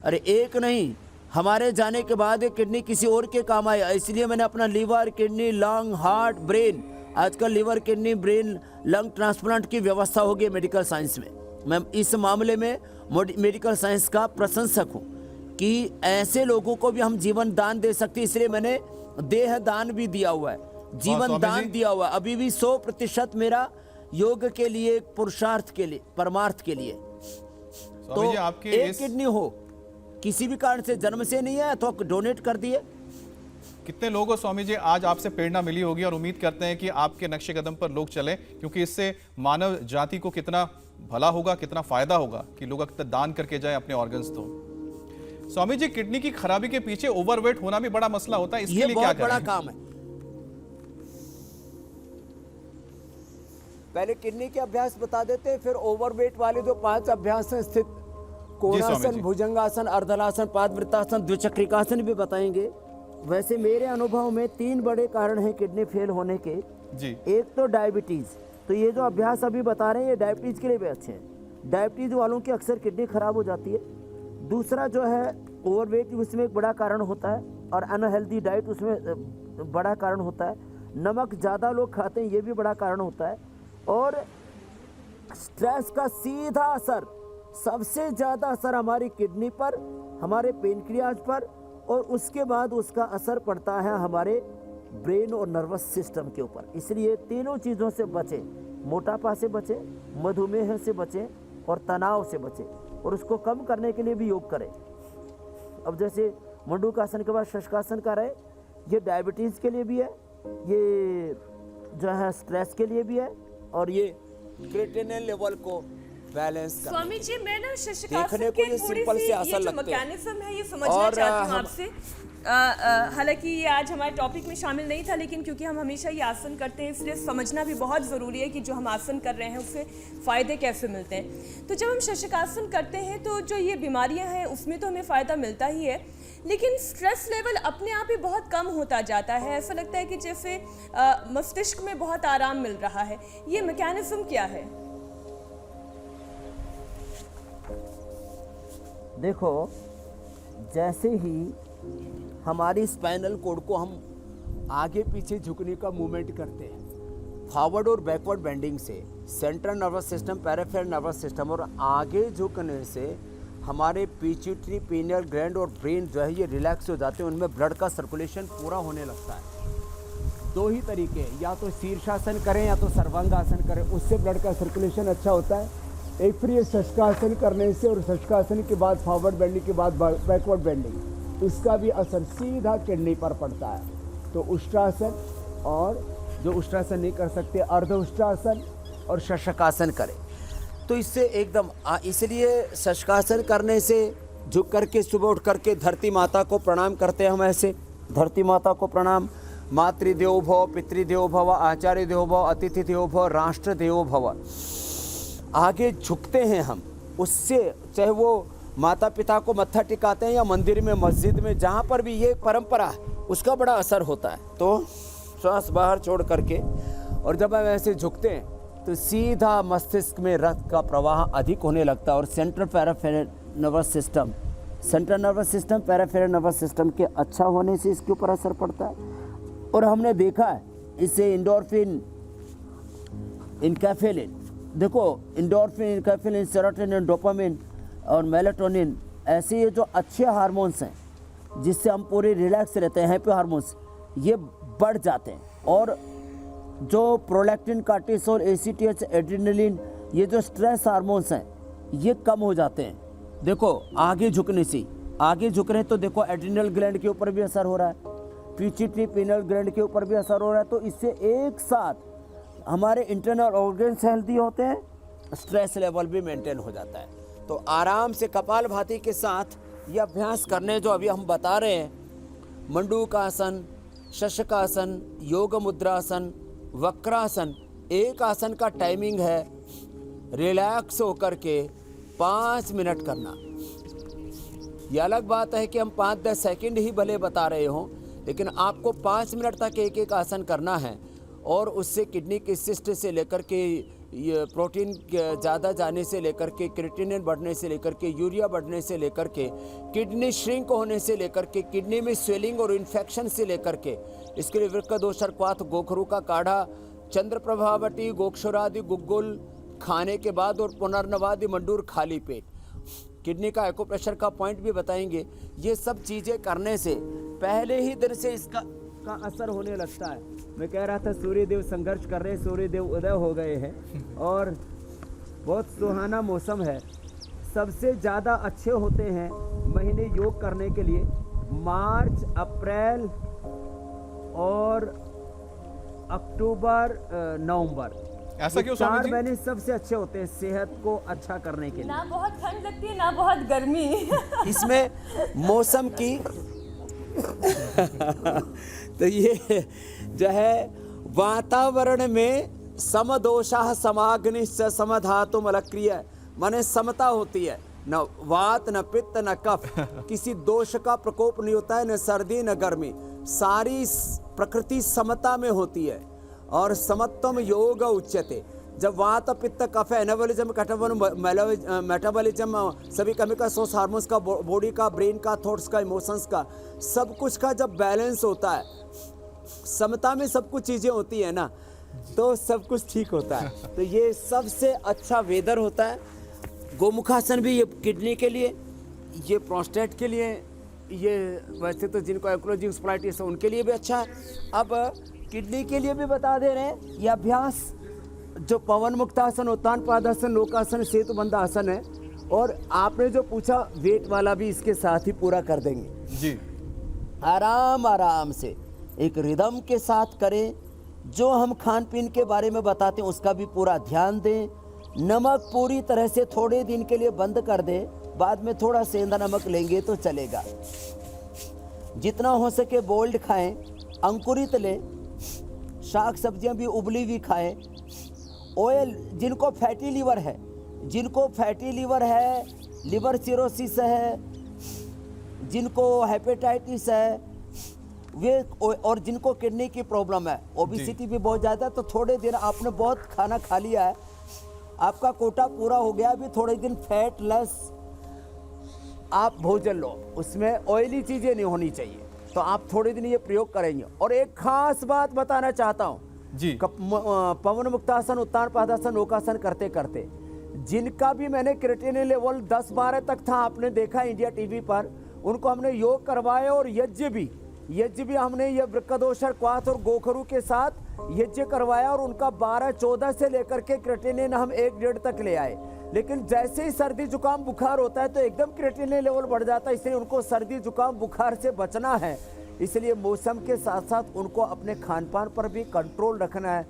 अरे एक नहीं, हमारे जाने के बाद ये किडनी किसी और के काम आए, इसलिए मैंने अपना liver, kidney, lung, heart, brain, आजकल liver, kidney, brain, lung transplant की व्यवस्था हो गई मेडिकल साइंस में। मैं इस मामले में मेडिकल साइंस का प्रशंसक हूँ कि ऐसे लोगों को भी हम जीवन दान दे सकते हैं, इसलिए मैंने देह दान भी दिया हुआ है, जीवन दान दिया हुआ है। अभी भी 100% मेरा योग के लिए, पुरुषार्थ के लिए, परमार्थ के लिए। तो एक किडनी हो, किसी भी कारण से जन्म से नहीं है तो डोनेट कर दिए। कितने लोगों को स्वामी जी आज आपसे प्रेरणा मिली होगी और उम्मीद करते हैं कि आपके नक्शे कदम पर लोग चलें, क्योंकि इससे मानव जाति को कितना भला होगा, कितना फायदा होगा कि लोग अक्सर दान करके जाए अपने ऑर्गन्स। तो स्वामी जी, किडनी की खराबी के पीछे ओवरवेट होना भी बड़ा मसला होता है, इसके लिए क्या करें? बड़ा काम है। पहले किडनी के अभ्यास बता देते हैं, फिर ओवरवेट वाले जो 5 अभ्यास हैं, स्थित कोणासन, भुजंगासन, अर्धलासन, पादवृत्तासन, द्विचक्रिकासन भी बताएंगे। वैसे मेरे अनुभव में 3 बड़े कारण हैं किडनी फेल होने के जी। एक तो डायबिटीज, तो ये जो अभ्यास अभी बता रहे हैं ये डायबिटीज के लिए भी अच्छे हैं। डायबिटीज वालों की अक्सर किडनी खराब हो जाती है। दूसरा जो है ओवरवेट, उसमें एक बड़ा कारण होता है, और अनहेल्दी डाइट उसमें बड़ा कारण होता है। नमक ज़्यादा लोग खाते हैं, ये भी बड़ा कारण होता है। और स्ट्रेस का सीधा असर, सबसे ज़्यादा असर हमारी किडनी पर, हमारे पेनक्रियाज पर, और उसके बाद उसका असर पड़ता है हमारे ब्रेन और नर्वस सिस्टम के ऊपर। इसलिए तीनों चीज़ों से बचें, मोटापा से बचें, मधुमेह से बचें और तनाव से बचें, और उसको कम करने के लिए भी योग करें। अब जैसे मंडूकासन के बाद शशकासन कर रहे, ये डायबिटीज़ के लिए भी है, ये जो है स्ट्रेस के लिए भी है, और ये क्रिएटिनिन लेवल को बैलेंस करने। स्वामी जी, मैं ना शशकासन के थोड़ी सी ये जो मैकेनिज्म है ये समझना चाहती हूँ आपसे। हालांकि ये आज हमारे टॉपिक में शामिल नहीं था, लेकिन क्योंकि हम हमेशा ये आसन करते हैं इसलिए समझना भी बहुत ज़रूरी है कि जो हम आसन कर रहे हैं उससे फ़ायदे कैसे मिलते हैं। तो जब हम शशकासन करते हैं तो जो ये बीमारियां हैं उसमें तो हमें फ़ायदा मिलता ही है, लेकिन स्ट्रेस लेवल अपने आप ही बहुत कम होता जाता है। ऐसा लगता है कि जैसे मस्तिष्क में बहुत आराम मिल रहा है। ये मैकेनिज्म क्या है? देखो, जैसे ही हमारी स्पाइनल कोड को हम आगे पीछे झुकने का मूवमेंट करते हैं, फॉरवर्ड और बैकवर्ड बेंडिंग से, central nervous system, peripheral nervous system, और आगे झुकने से हमारे पिट्यूटरी, पीनियल ग्लैंड और ब्रेन जो है ये रिलैक्स हो जाते हैं, उनमें ब्लड का सर्कुलेशन पूरा होने लगता है। 2 ही तरीके, या तो शीर्षासन करें या तो सर्वांगासन करें, उससे ब्लड का सर्कुलेशन अच्छा होता है। एक फिर ये शशकासन करने से, और शशकासन के बाद फॉरवर्ड बेंडिंग के बाद बैकवर्ड बेंडिंग, इसका भी असर सीधा किडनी पर पड़ता है। तो उष्ट्रासन, और जो उष्ट्रासन नहीं कर सकते अर्ध उष्ट्रासन और शशकासन करें, तो इससे एकदम इसलिए शशकासन करने से झुक करके सुबह उठ करके धरती माता को प्रणाम करते हैं हम। ऐसे धरती माता को प्रणाम, मातृदेवो भव, पितृदेवो भव, आचार्य देवो भव, अतिथि देवो भव, राष्ट्र देवो भव, आगे झुकते हैं हम। उससे चाहे वो माता पिता को मत्था टिकाते हैं या मंदिर में, मस्जिद में, जहाँ पर भी ये परंपरा है, उसका बड़ा असर होता है। तो श्वास बाहर छोड़ करके, और जब हम ऐसे झुकते हैं तो सीधा मस्तिष्क में रक्त का प्रवाह अधिक होने लगता है, और central peripheral nervous system, central nervous system, peripheral nervous system के अच्छा होने से इसके ऊपर असर पड़ता है। और हमने देखा है इससे एंडोर्फिन, इनकैफेलिन, देखो एंडोर्फिन, इनकैफेलिन, सेरोटोनिन, डोपामिन और मेलाटोनिन, ऐसे ये जो अच्छे हार्मोन्स हैं जिससे हम पूरे रिलैक्स रहते हैं, हैप्पी हार्मोन्स, ये बढ़ जाते हैं। और जो प्रोलैक्टिन, कार्टिसोल, एसीटीएच, एड्रेनलिन, ये जो स्ट्रेस हार्मोन्स हैं ये कम हो जाते हैं। देखो आगे झुकने से, आगे झुक रहे हैं तो देखो एड्रिनल ग्लैंड के ऊपर भी असर हो रहा है, पिट्यूटरी पीनियल ग्लैंड के ऊपर भी असर हो रहा है। तो इससे एक साथ हमारे इंटरनल ऑर्गन्स हेल्दी होते हैं, स्ट्रेस लेवल भी मेंटेन हो जाता है। तो आराम से कपालभाति के साथ ये अभ्यास करने जो अभी हम बता रहे हैं, मंडूकासन, शशकासन, योग मुद्रासन, वक्रासन, एक आसन का टाइमिंग है रिलैक्स होकर के 5 मिनट करना। यह अलग बात है कि हम 5-10 सेकंड ही भले बता रहे हों, लेकिन आपको 5 मिनट तक एक एक आसन करना है। और उससे किडनी की सिस्ट से लेकर के ये प्रोटीन ज़्यादा जाने से लेकर के, क्रिएटिनिन बढ़ने से लेकर के, यूरिया बढ़ने से लेकर के, किडनी श्रिंक होने से लेकर के, किडनी में स्वेलिंग और इन्फेक्शन से लेकर के, इसके लिए वृक्क दोषर क्वाथ, गोखरू का काढ़ा, चंद्रप्रभावटी, गोक्षरादि गुग्गुल खाने के बाद और पुनर्नवादि मंडूर खाली पेट, किडनी का एक्यूप्रेशर का पॉइंट भी बताएंगे। ये सब चीज़ें करने से पहले ही दिन से इसका असर होने लगता है। मैं कह रहा था सूर्यदेव संघर्ष कर रहे हैं, सूर्यदेव उदय हो गए हैं और बहुत सुहाना मौसम है। सबसे ज़्यादा अच्छे होते हैं महीने योग करने के लिए मार्च, अप्रैल और अक्टूबर, नवंबर। ऐसा क्यों स्वामी 4 जी? महीने सबसे अच्छे होते हैं सेहत को अच्छा करने के लिए। ना बहुत ठंड लगती है ना बहुत गर्मी। इसमें मौसम की तो ये जो है वातावरण में समदोषा समाग्नि समधातु मलक्रिय, माने समता होती है, न वात न पित्त न कफ, किसी दोष का प्रकोप नहीं होता है, न सर्दी न गर्मी, सारी प्रकृति समता में होती है। और समत्वम योग उच्यते। जब वात पित्त कफ एनाबोलिज्म मेटाबॉलिज्म सभी केमिकल सोर्स हार्मोन्स का, बॉडी का, ब्रेन का, थॉट्स का, इमोशंस का, सब कुछ का जब बैलेंस होता है, समता में सब कुछ चीज़ें होती है ना, तो सब कुछ ठीक होता है। तो ये सबसे अच्छा वेदर होता है। गोमुखासन भी ये किडनी के लिए, ये प्रोस्टेट के लिए, ये वैसे तो जिनको एंक्लोजिंग स्प्लाइटिस है उनके लिए भी अच्छा है। अब किडनी के लिए भी बता दे रहे हैं ये अभ्यास, जो पवन मुक्तासन, उत्तान पादासन, लोकासन, सेतुबंध आसन है। और आपने जो पूछा वेट वाला भी इसके साथ ही पूरा कर देंगे जी। आराम आराम से एक रिदम के साथ करें। जो हम खान पीन के बारे में बताते हैं उसका भी पूरा ध्यान दें। नमक पूरी तरह से थोड़े दिन के लिए बंद कर दें, बाद में थोड़ा सेंधा नमक लेंगे तो चलेगा। जितना हो सके बोल्ड खाएं, अंकुरित लें, शाक सब्जियां भी उबली हुई खाएं। ऑयल, जिनको फैटी लीवर है, जिनको फैटी लीवर है, लिवर सिरोसिस है, जिनको हेपेटाइटिस है, वे, और जिनको किडनी की प्रॉब्लम है, ओबिसिटी भी बहुत ज़्यादा, तो थोड़े दिन आपने बहुत खाना खा लिया है, आपका कोटा पूरा हो गया, अभी थोड़े दिन फैट लेस आप भोजन लो, उसमें ऑयली चीज़ें नहीं होनी चाहिए, तो आप थोड़े दिन ये प्रयोग करेंगे। और एक खास बात बताना चाहता हूँ जी। पवन मुक्तासन, उत्तान पादासन, लोकासन करते करते जिनका भी मैंने क्रिएटिनिन लेवल 10-12 तक था, आपने देखा इंडिया टीवी पर, उनको हमने योग करवाया और यज्ञ भी हमने ये वृक्कदोषर क्वाथ और गोखरू के साथ यज्ञ करवाया और उनका 12-14 से लेकर के क्रिएटिनिन हम 1-1.5 तक ले आए। लेकिन जैसे ही सर्दी जुकाम बुखार होता है तो एकदम क्रिएटिनिन लेवल बढ़ जाता है, इसलिए उनको सर्दी जुकाम बुखार से बचना है। इसलिए मौसम के साथ साथ उनको अपने खान पान पर भी कंट्रोल रखना है।